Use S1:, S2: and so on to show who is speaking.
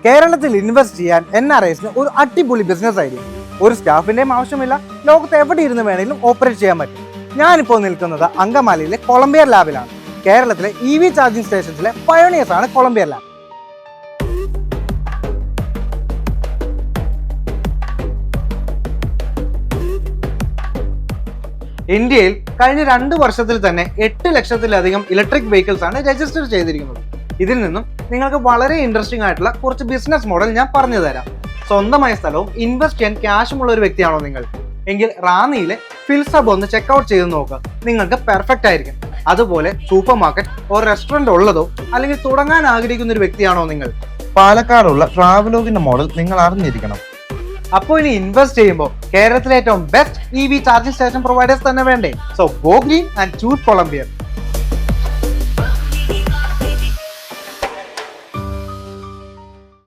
S1: കേരളത്തിൽ ഇൻവെസ്റ്റ് ചെയ്യാൻ NRIസിന് ഒരു അടിപൊളി ബിസിനസ് ഐഡിയ. ഒരു സ്റ്റാഫിന്റെയും ആവശ്യമില്ല, ലോകത്ത് എവിടെ ഇരുന്ന് വേണമെങ്കിലും ഓപ്പറേറ്റ് ചെയ്യാൻ പറ്റും. ഞാനിപ്പോൾ നിൽക്കുന്നത് അങ്കമാലിയിലെ കൊളംബിയർ ലാബിലാണ്. കേരളത്തിലെ EV ചാർജിംഗ് സ്റ്റേഷൻസിലെ പയോണിയേഴ്സ് ആണ് കൊളംബിയർ ലാബ്. ഇന്ത്യയിൽ കഴിഞ്ഞ 2 വർഷത്തിൽ തന്നെ 8 ലക്ഷത്തിലധികം ഇലക്ട്രിക് വെഹിക്കിൾസ് ആണ് രജിസ്റ്റർ ചെയ്തിരിക്കുന്നത്. ഇതിൽ നിന്നും നിങ്ങൾക്ക് വളരെ ഇൻട്രസ്റ്റിംഗ് ആയിട്ടുള്ള കുറച്ച് ബിസിനസ് മോഡൽ ഞാൻ പറഞ്ഞു തരാം. സ്വന്തമായ സ്ഥലവും ഇൻവെസ്റ്റ് ചെയ്യാൻ ക്യാഷുമുള്ള ഒരു വ്യക്തിയാണോ നിങ്ങൾ എങ്കിൽ റാന്നിയിലെ ഫിൽസബ് ഒന്ന് ചെക്ക്ഔട്ട് ചെയ്ത് നോക്കുക, നിങ്ങൾക്ക് പെർഫെക്റ്റ് ആയിരിക്കും. അതുപോലെ സൂപ്പർ മാർക്കറ്റ് ഓർ റെസ്റ്റോറന്റ് ഉള്ളതോ അല്ലെങ്കിൽ തുടങ്ങാൻ ആഗ്രഹിക്കുന്ന ഒരു വ്യക്തിയാണോ നിങ്ങൾ,
S2: പാലക്കാടുള്ള ട്രാവലോഗിന്റെ മോഡൽ നിങ്ങൾ അറിഞ്ഞിരിക്കണം.
S1: അപ്പോൾ ഇനി ഇൻവെസ്റ്റ് ചെയ്യുമ്പോൾ കേരളത്തിലെ ഏറ്റവും best EV charging station providers തന്നെ വേണ്ടേ? So go green and choose കൊളംബിയർ.